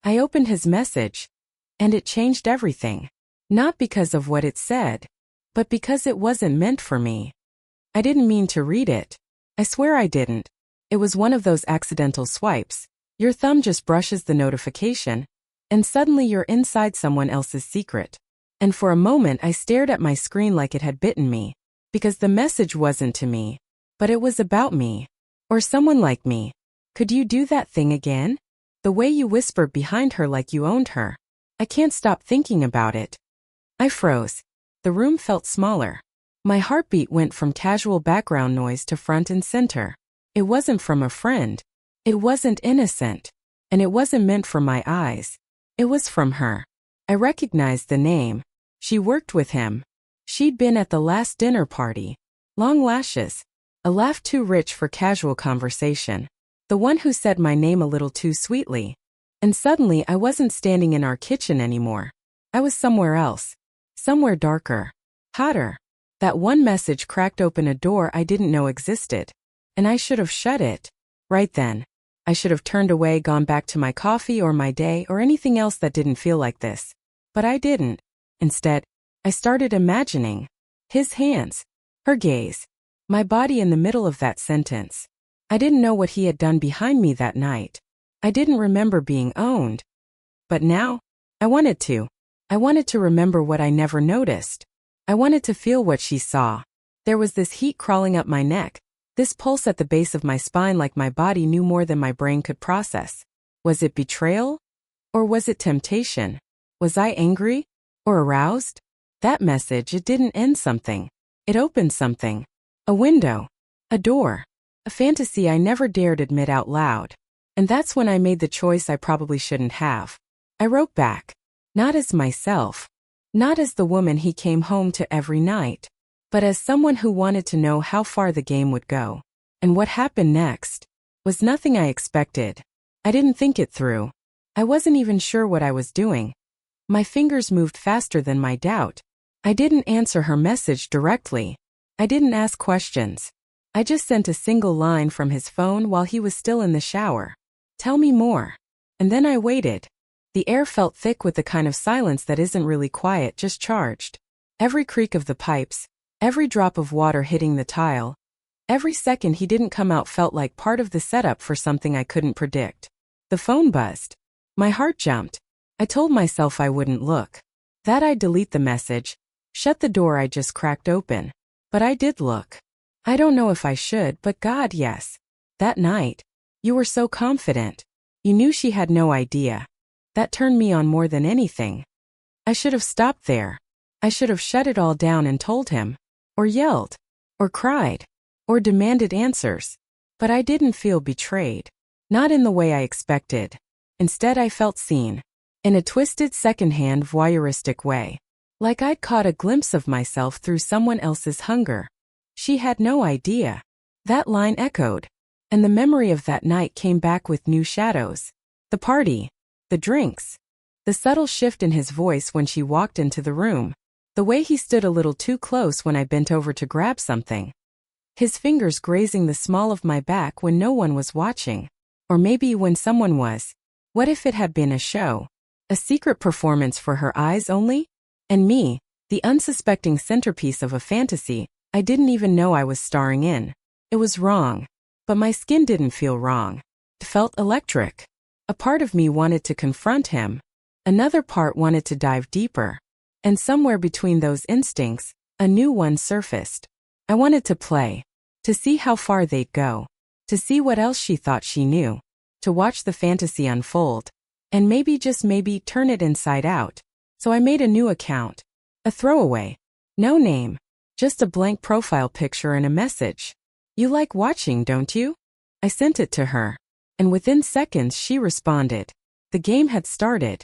I opened his message, and it changed everything. Not because of what it said, but because it wasn't meant for me. I didn't mean to read it. I swear I didn't. It was one of those accidental swipes. Your thumb just brushes the notification, and suddenly you're inside someone else's secret. And for a moment I stared at my screen like it had bitten me, because the message wasn't to me, but it was about me. Or someone like me. Could you do that thing again? The way you whispered behind her like you owned her. I can't stop thinking about it. I froze. The room felt smaller. My heartbeat went from casual background noise to front and center. It wasn't from a friend. It wasn't innocent. And it wasn't meant for my eyes. It was from her. I recognized the name. She worked with him. She'd been at the last dinner party. Long lashes. A laugh too rich for casual conversation. The one who said my name a little too sweetly. And suddenly I wasn't standing in our kitchen anymore. I was somewhere else. Somewhere darker. Hotter. That one message cracked open a door I didn't know existed. And I should have shut it. Right then. I should have turned away, gone back to my coffee or my day or anything else that didn't feel like this. But I didn't. Instead, I started imagining. His hands. Her gaze. My body in the middle of that sentence. I didn't know what he had done behind me that night. I didn't remember being owned. But now, I wanted to. I wanted to remember what I never noticed. I wanted to feel what she saw. There was this heat crawling up my neck, this pulse at the base of my spine like my body knew more than my brain could process. Was it betrayal? Or was it temptation? Was I angry? Or aroused? That message, it didn't end something. It opened something. A window. A door. A fantasy I never dared admit out loud. And that's when I made the choice I probably shouldn't have. I wrote back. Not as myself. Not as the woman he came home to every night. But as someone who wanted to know how far the game would go. And what happened next was nothing I expected. I didn't think it through. I wasn't even sure what I was doing. My fingers moved faster than my doubt. I didn't answer her message directly. I didn't ask questions. I just sent a single line from his phone while he was still in the shower. Tell me more. And then I waited. The air felt thick with the kind of silence that isn't really quiet, just charged. Every creak of the pipes, every drop of water hitting the tile, every second he didn't come out felt like part of the setup for something I couldn't predict. The phone buzzed. My heart jumped. I told myself I wouldn't look. That I'd delete the message, shut the door I just cracked open. But I did look. I don't know if I should, but God, yes. That night, you were so confident. You knew she had no idea. That turned me on more than anything. I should have stopped there. I should have shut it all down and told him. Or yelled. Or cried. Or demanded answers. But I didn't feel betrayed. Not in the way I expected. Instead I felt seen. In a twisted secondhand voyeuristic way. Like I'd caught a glimpse of myself through someone else's hunger. She had no idea. That line echoed. And the memory of that night came back with new shadows. The party. The drinks. The subtle shift in his voice when she walked into the room. The way he stood a little too close when I bent over to grab something. His fingers grazing the small of my back when no one was watching. Or maybe when someone was. What if it had been a show? A secret performance for her eyes only? And me, the unsuspecting centerpiece of a fantasy I didn't even know I was starring in. It was wrong. But my skin didn't feel wrong. It felt electric. A part of me wanted to confront him. Another part wanted to dive deeper. And somewhere between those instincts, a new one surfaced. I wanted to play. To see how far they'd go. To see what else she thought she knew. To watch the fantasy unfold. And maybe, just maybe, turn it inside out. So I made a new account. A throwaway. No name. Just a blank profile picture and a message. You like watching, don't you? I sent it to her. And within seconds she responded. The game had started.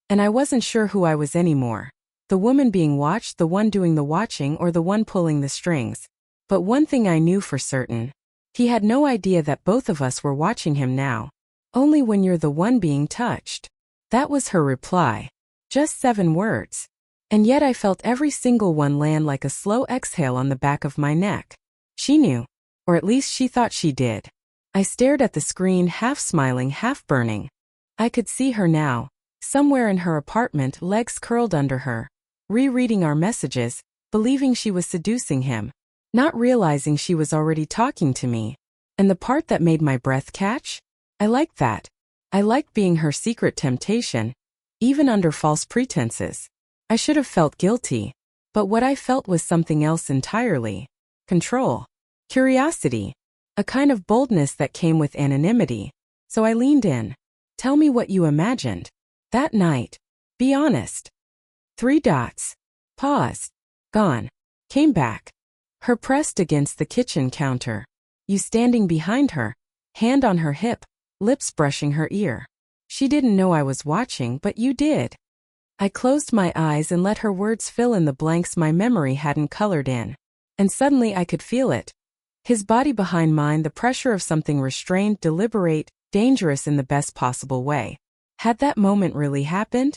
And I wasn't sure who I was anymore. The woman being watched, the one doing the watching, or the one pulling the strings. But one thing I knew for certain. He had no idea that both of us were watching him now. Only when you're the one being touched. That was her reply. Just 7 words. And yet I felt every single one land like a slow exhale on the back of my neck. She knew. Or at least she thought she did. I stared at the screen, half smiling, half burning. I could see her now, somewhere in her apartment, legs curled under her, rereading our messages, believing she was seducing him, not realizing she was already talking to me. And the part that made my breath catch? I liked that. I liked being her secret temptation, even under false pretenses. I should have felt guilty, but what I felt was something else entirely. Control. Curiosity. A kind of boldness that came with anonymity. So I leaned in. Tell me what you imagined. That night. Be honest. 3 dots. Paused. Gone. Came back. Her pressed against the kitchen counter. You standing behind her, hand on her hip, lips brushing her ear. She didn't know I was watching, but you did. I closed my eyes and let her words fill in the blanks my memory hadn't colored in. And suddenly I could feel it. His body behind mine, the pressure of something restrained, deliberate, dangerous in the best possible way. Had that moment really happened?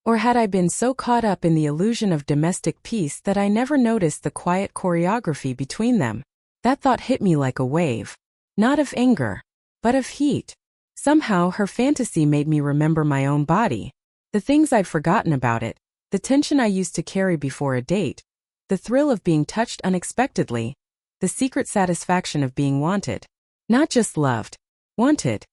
Or had I been so caught up in the illusion of domestic peace that I never noticed the quiet choreography between them? That thought hit me like a wave. Not of anger, but of heat. Somehow her fantasy made me remember my own body. The things I'd forgotten about it, the tension I used to carry before a date, the thrill of being touched unexpectedly, the secret satisfaction of being wanted. Not just loved, wanted.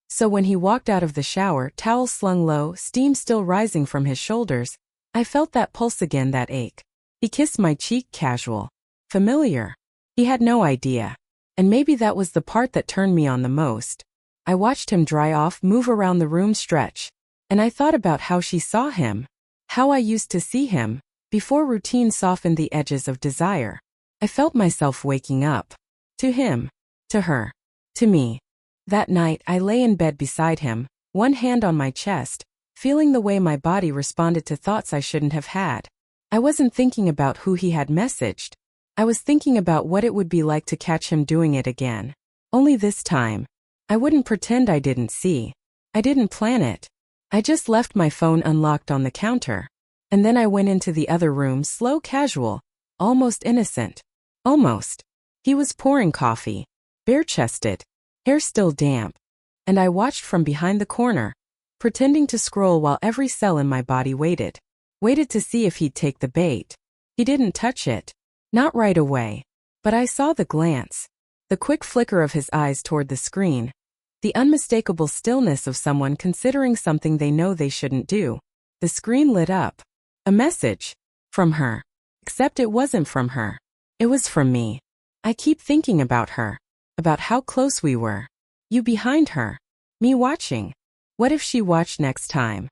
So when he walked out of the shower, towel slung low, steam still rising from his shoulders, I felt that pulse again, that ache. He kissed my cheek, casual, familiar. He had no idea. And maybe that was the part that turned me on the most. I watched him dry off, move around the room, stretch. And I thought about how she saw him. How I used to see him, before routine softened the edges of desire. I felt myself waking up. To him. To her. To me. That night I lay in bed beside him, one hand on my chest, feeling the way my body responded to thoughts I shouldn't have had. I wasn't thinking about who he had messaged. I was thinking about what it would be like to catch him doing it again. Only this time. I wouldn't pretend I didn't see. I didn't plan it. I just left my phone unlocked on the counter. And then I went into the other room, slow, casual, almost innocent. Almost. He was pouring coffee, bare-chested, hair still damp. And I watched from behind the corner, pretending to scroll while every cell in my body waited. Waited to see if he'd take the bait. He didn't touch it. Not right away. But I saw the glance. The quick flicker of his eyes toward the screen. The unmistakable stillness of someone considering something they know they shouldn't do. The screen lit up. A message. From her. Except it wasn't from her. It was from me. I keep thinking about her. About how close we were. You behind her. Me watching. What if she watched next time?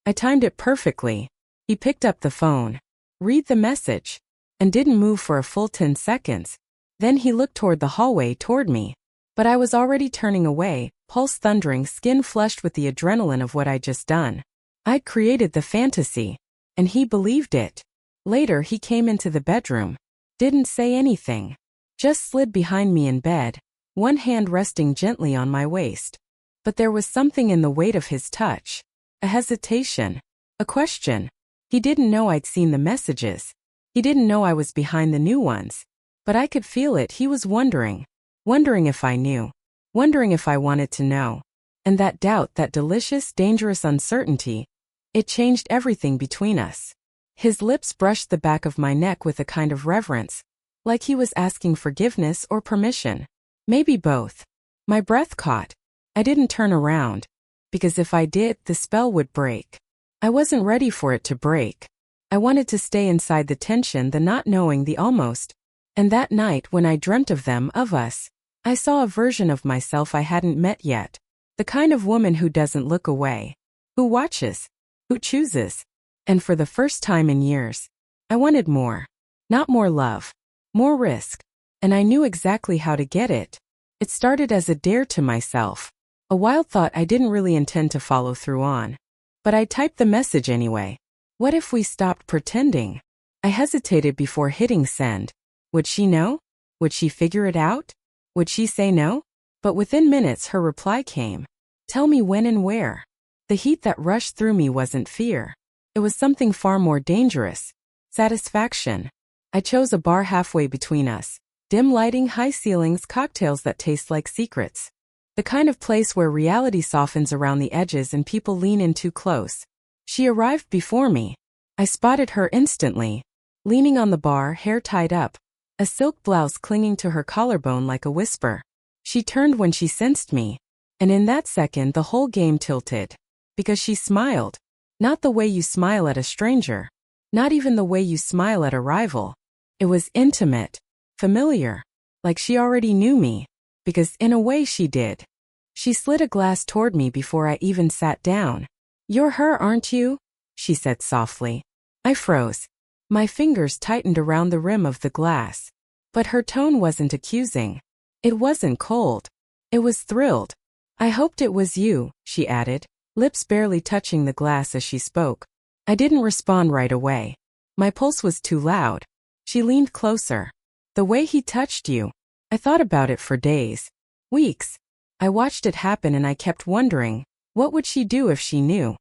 I timed it perfectly. He picked up the phone. Read the message. And didn't move for a full 10 seconds. Then he looked toward the hallway, toward me. But I was already turning away, pulse thundering, skin flushed with the adrenaline of what I'd just done. I'd created the fantasy. And he believed it. Later he came into the bedroom. Didn't say anything. Just slid behind me in bed, one hand resting gently on my waist. But there was something in the weight of his touch. A hesitation. A question. He didn't know I'd seen the messages. He didn't know I was behind the new ones. But I could feel it. He was wondering. Wondering if I knew. Wondering if I wanted to know. And that doubt, that delicious, dangerous uncertainty, it changed everything between us. His lips brushed the back of my neck with a kind of reverence, like he was asking forgiveness or permission. Maybe both. My breath caught. I didn't turn around. Because if I did, the spell would break. I wasn't ready for it to break. I wanted to stay inside the tension, the not knowing, the almost. And that night when I dreamt of them, of us, I saw a version of myself I hadn't met yet. The kind of woman who doesn't look away. Who watches. Who chooses. And for the first time in years, I wanted more. Not more love. More risk. And I knew exactly how to get it. It started as a dare to myself. A wild thought I didn't really intend to follow through on. But I typed the message anyway. What if we stopped pretending? I hesitated before hitting send. Would she know? Would she figure it out? Would she say no? But within minutes her reply came. Tell me when and where. The heat that rushed through me wasn't fear. It was something far more dangerous. Satisfaction. I chose a bar halfway between us. Dim lighting, high ceilings, cocktails that taste like secrets. The kind of place where reality softens around the edges and people lean in too close. She arrived before me. I spotted her instantly. Leaning on the bar, hair tied up, a silk blouse clinging to her collarbone like a whisper. She turned when she sensed me. And in that second the whole game tilted. Because she smiled. Not the way you smile at a stranger. Not even the way you smile at a rival. It was intimate. Familiar. Like she already knew me. Because in a way she did. She slid a glass toward me before I even sat down. "You're her, aren't you?" she said softly. I froze. My fingers tightened around the rim of the glass. But her tone wasn't accusing. It wasn't cold. It was thrilled. "I hoped it was you," she added, lips barely touching the glass as she spoke. I didn't respond right away. My pulse was too loud. She leaned closer. "The way he touched you." I thought about it for days. Weeks. I watched it happen and I kept wondering, what would she do if she knew?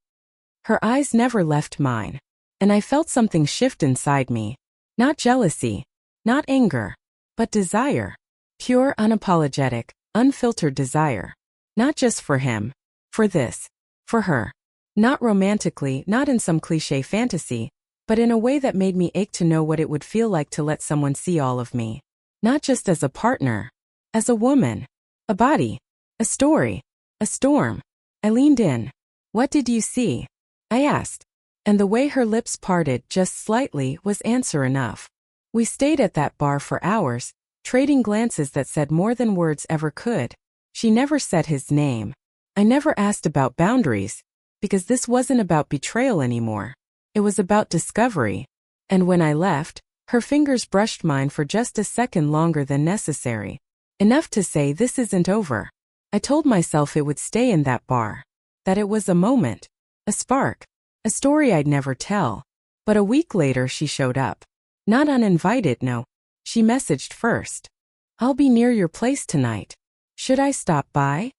Her eyes never left mine. And I felt something shift inside me. Not jealousy. Not anger. But desire. Pure, unapologetic, unfiltered desire. Not just for him. For this. For her. Not romantically, not in some cliché fantasy, but in a way that made me ache to know what it would feel like to let someone see all of me. Not just as a partner. As a woman. A body. A story. A storm. I leaned in. "What did you see?" I asked. And the way her lips parted just slightly was answer enough. We stayed at that bar for hours, trading glances that said more than words ever could. She never said his name. I never asked about boundaries, because this wasn't about betrayal anymore. It was about discovery. And when I left, her fingers brushed mine for just a second longer than necessary. Enough to say this isn't over. I told myself it would stay in that bar. That it was a moment. A spark. A story I'd never tell. But a week later she showed up. Not uninvited, no. She messaged first. "I'll be near your place tonight. Should I stop by?"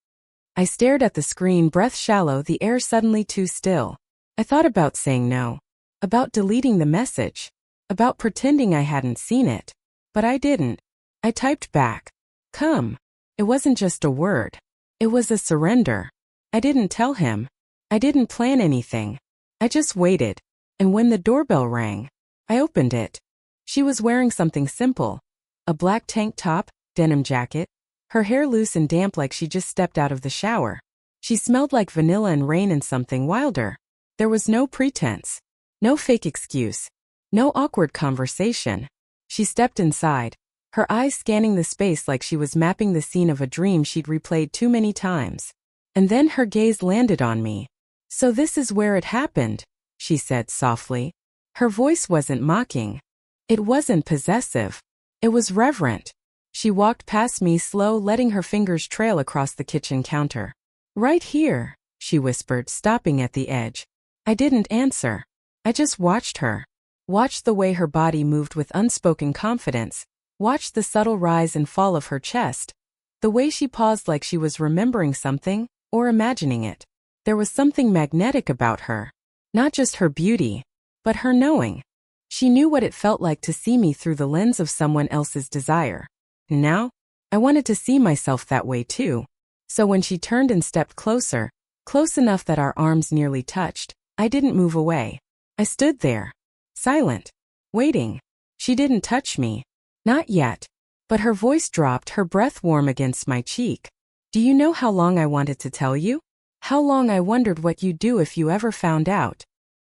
I stared at the screen, breath shallow, the air suddenly too still. I thought about saying no. About deleting the message. About pretending I hadn't seen it. But I didn't. I typed back. "Come." It wasn't just a word. It was a surrender. I didn't tell him. I didn't plan anything. I just waited. And when the doorbell rang, I opened it. She was wearing something simple. A black tank top, denim jacket. Her hair loose and damp like she just stepped out of the shower. She smelled like vanilla and rain and something wilder. There was no pretense. No fake excuse. No awkward conversation. She stepped inside, her eyes scanning the space like she was mapping the scene of a dream she'd replayed too many times. And then her gaze landed on me. "So this is where it happened," she said softly. Her voice wasn't mocking. It wasn't possessive. It was reverent. She walked past me slow, letting her fingers trail across the kitchen counter. "Right here," she whispered, stopping at the edge. I didn't answer. I just watched her. Watched the way her body moved with unspoken confidence. Watched the subtle rise and fall of her chest. The way she paused like she was remembering something, or imagining it. There was something magnetic about her. Not just her beauty, but her knowing. She knew what it felt like to see me through the lens of someone else's desire. Now, I wanted to see myself that way too. So when she turned and stepped closer, close enough that our arms nearly touched, I didn't move away. I stood there, silent, waiting. She didn't touch me. Not yet. But her voice dropped, her breath warm against my cheek. "Do you know how long I wanted to tell you? How long I wondered what you'd do if you ever found out?"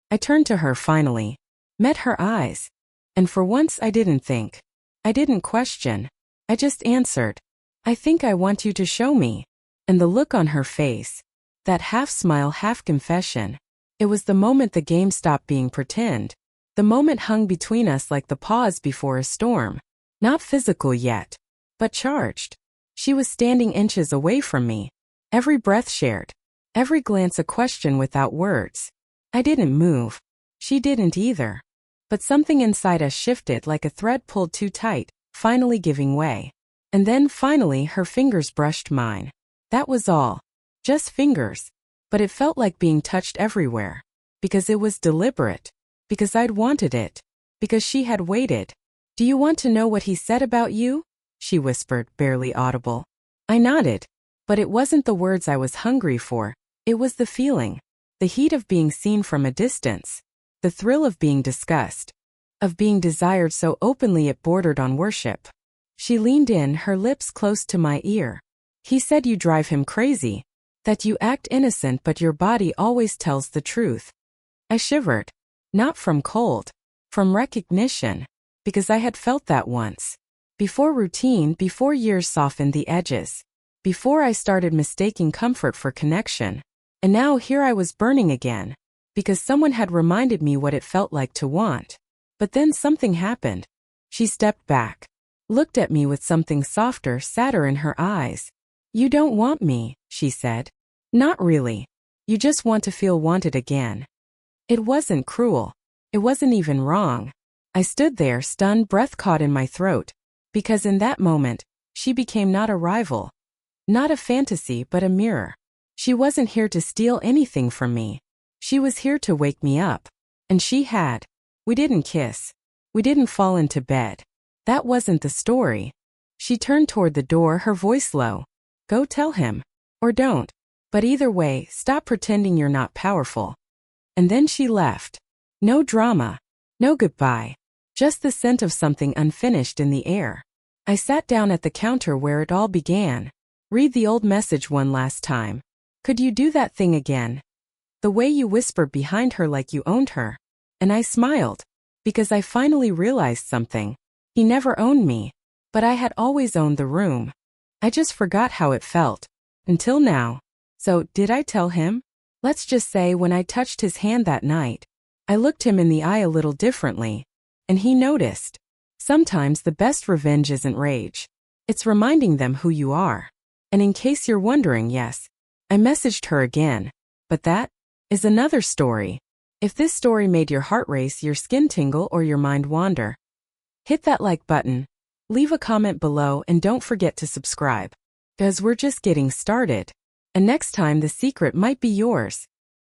I turned to her finally. Met her eyes. And for once I didn't think. I didn't question. I just answered. "I think I want you to show me." And the look on her face. That half smile, half confession. It was the moment the game stopped being pretend. The moment hung between us like the pause before a storm. Not physical yet, but charged. She was standing inches away from me. Every breath shared. Every glance a question without words. I didn't move. She didn't either. But something inside us shifted like a thread pulled too tight, finally giving way. And then finally her fingers brushed mine. That was all. Just fingers. But it felt like being touched everywhere. Because it was deliberate. Because I'd wanted it. Because she had waited. "Do you want to know what he said about you?" she whispered, barely audible. I nodded. But it wasn't the words I was hungry for. It was the feeling. The heat of being seen from a distance. The thrill of being discussed. Of being desired so openly it bordered on worship. She leaned in, her lips close to my ear. He said you drive him crazy. That you act innocent but your body always tells the truth. I shivered. Not from cold. From recognition. Because I had felt that once. Before routine, before years softened the edges. Before I started mistaking comfort for connection. And now here I was burning again. Because someone had reminded me what it felt like to want. But then something happened. She stepped back. Looked at me with something softer, sadder in her eyes. You don't want me, she said. Not really. You just want to feel wanted again. It wasn't cruel. It wasn't even wrong. I stood there, stunned, breath caught in my throat. Because in that moment, she became not a rival. Not a fantasy, but a mirror. She wasn't here to steal anything from me. She was here to wake me up. And she had. We didn't kiss. We didn't fall into bed. That wasn't the story. She turned toward the door, her voice low. Go tell him. Or don't. But either way, stop pretending you're not powerful. And then she left. No drama. No goodbye. Just the scent of something unfinished in the air. I sat down at the counter where it all began. Read the old message one last time. Could you do that thing again? The way you whispered behind her like you owned her. And I smiled. Because I finally realized something. He never owned me. But I had always owned the room. I just forgot how it felt. Until now. So, did I tell him? Let's just say when I touched his hand that night, I looked him in the eye a little differently. And he noticed. Sometimes the best revenge isn't rage. It's reminding them who you are. And in case you're wondering, yes, I messaged her again. But that is another story. If this story made your heart race, your skin tingle, or your mind wander, hit that like button, leave a comment below, and don't forget to subscribe. Because we're just getting started. And next time the secret might be yours.